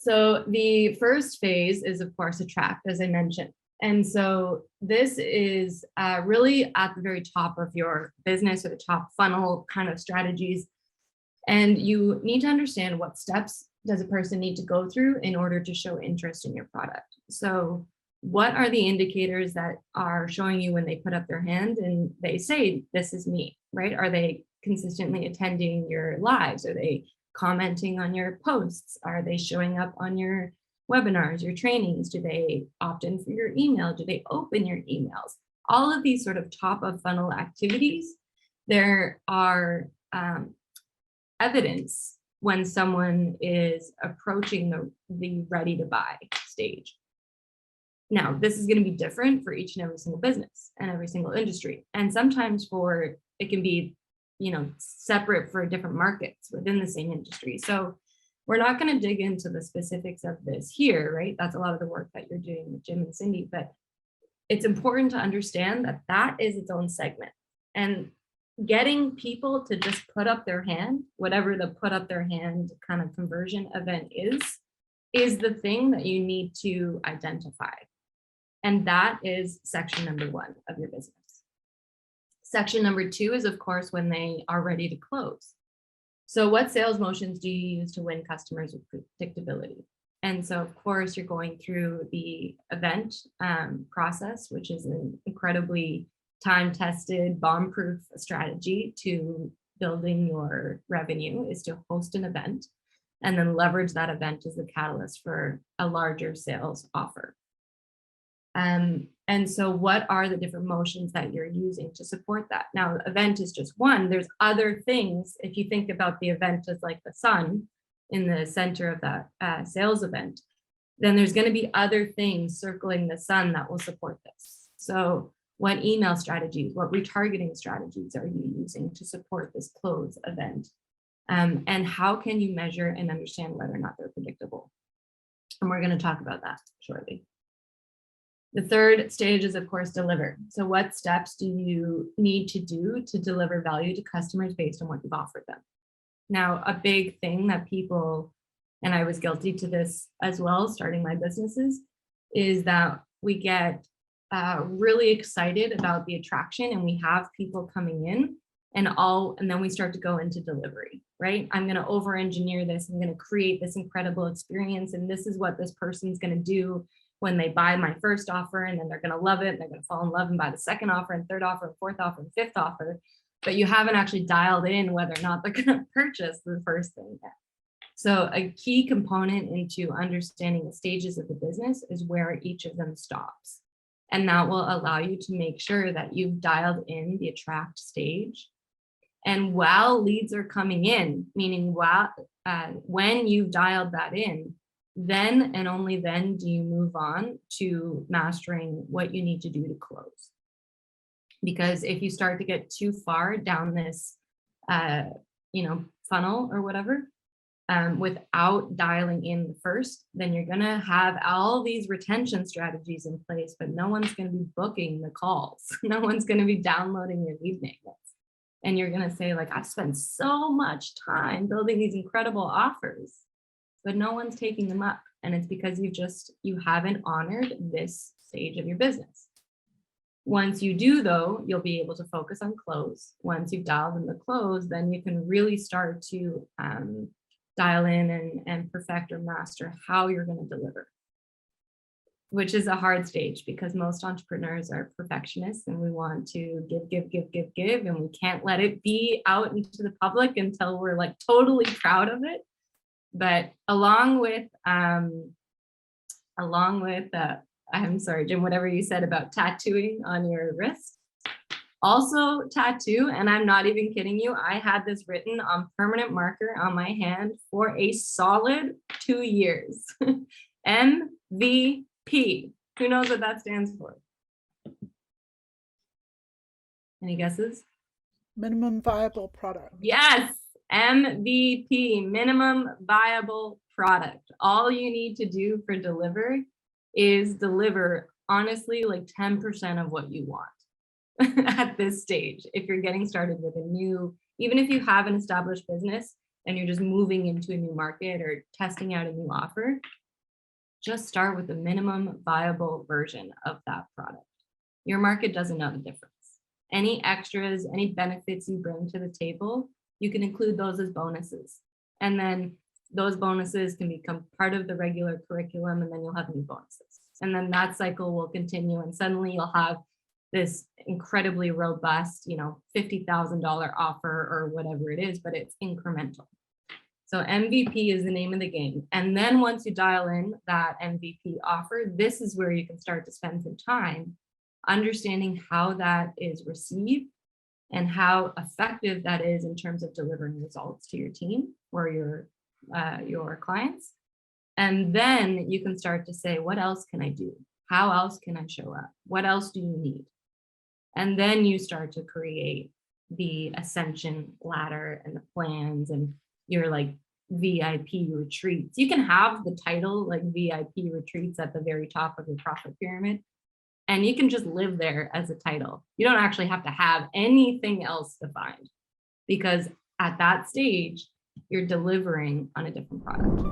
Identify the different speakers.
Speaker 1: So the first phase is, of course, attract, as I mentioned. And so this is really at the very top of your business, or the top funnel kind of strategies. And you need to understand what steps does a person need to go through in order to show interest in your product. So what are the indicators that are showing you when they put up their hand and they say, this is me, right? Are they consistently attending your lives? Are they commenting on your posts? Are they showing up on your webinars, your trainings? Do they opt in for your email? Do they open your emails? All of these sort of top of funnel activities, there are evidence when someone is approaching the ready to buy stage. Now, this is going to be different for each and every single business and every single industry. And sometimes it can be, separate for different markets within the same industry. So we're not going to dig into the specifics of this here, right? That's a lot of the work that you're doing with Jim and Cindy, but it's important to understand that that is its own segment. And getting people to just put up their hand, whatever the put up their hand kind of conversion event is the thing that you need to identify. And that is section number 1 of your business. Section number 2 is, of course, when they are ready to close. So what sales motions do you use to win customers with predictability? And so, of course, you're going through the event process, which is an incredibly time-tested, bomb-proof strategy to building your revenue, is to host an event and then leverage that event as the catalyst for a larger sales offer. And so what are the different motions that you're using to support that? Now, event is just one. There's other things. If you think about the event as like the sun in the center of that sales event, then there's going to be other things circling the sun that will support this. So what email strategies, what retargeting strategies are you using to support this close event? And how can you measure and understand whether or not they're predictable? And we're going to talk about that shortly. The third stage is, of course, deliver. So what steps do you need to do to deliver value to customers based on what you've offered them? Now, a big thing that people, and I was guilty to this as well, starting my businesses, is that we get really excited about the attraction and we have people coming in and then we start to go into delivery, right? I'm going to over engineer this. I'm going to create this incredible experience. And this is what this person's going to do when they buy my first offer, and then they're going to love it, and they're going to fall in love and buy the second offer and third offer and fourth offer and fifth offer, but you haven't actually dialed in whether or not they're going to purchase the first thing yet. So a key component into understanding the stages of the business is where each of them stops. And that will allow you to make sure that you've dialed in the attract stage. And while leads are coming in, meaning when you've dialed that in, then and only then do you move on to mastering what you need to do to close. Because if you start to get too far down this, funnel or whatever, without dialing in the first, then you're going to have all these retention strategies in place, but no one's going to be booking the calls. No one's going to be downloading your lead magnets. And you're going to say, like, I've spent so much time building these incredible offers, but no one's taking them up. And it's because you haven't honored this stage of your business. Once you do, though, you'll be able to focus on close. Once you've dialed in the close, then you can really start to dial in and perfect or master how you're going to deliver, which is a hard stage because most entrepreneurs are perfectionists and we want to give, and we can't let it be out into the public until we're like totally proud of it. But along with I'm sorry, Jim, whatever you said about tattooing on your wrist, also tattoo, and I'm not even kidding you, I had this written on permanent marker on my hand for a solid 2 years. MVP. Who knows what that stands for? Any guesses?
Speaker 2: Minimum viable product.
Speaker 1: Yes, MVP, minimum viable product. All you need to do for deliver is deliver, honestly, like 10% of what you want at this stage. If you're getting started with even if you have an established business, and you're just moving into a new market or testing out a new offer, just start with the minimum viable version of that product. Your market doesn't know the difference. Any extras, any benefits you bring to the table, you can include those as bonuses. And then those bonuses can become part of the regular curriculum, and then you'll have new bonuses. And then that cycle will continue, and suddenly you'll have this incredibly robust, $50,000 offer or whatever it is, but it's incremental. So MVP is the name of the game. And then once you dial in that MVP offer, this is where you can start to spend some time understanding how that is received and how effective that is in terms of delivering results to your team or your clients. And then you can start to say, what else can I do? How else can I show up? What else do you need? And then you start to create the ascension ladder and the plans and your like VIP retreats. You can have the title like VIP retreats at the very top of your profit pyramid, and you can just live there as a title. You don't actually have to have anything else defined, because at that stage, you're delivering on a different product.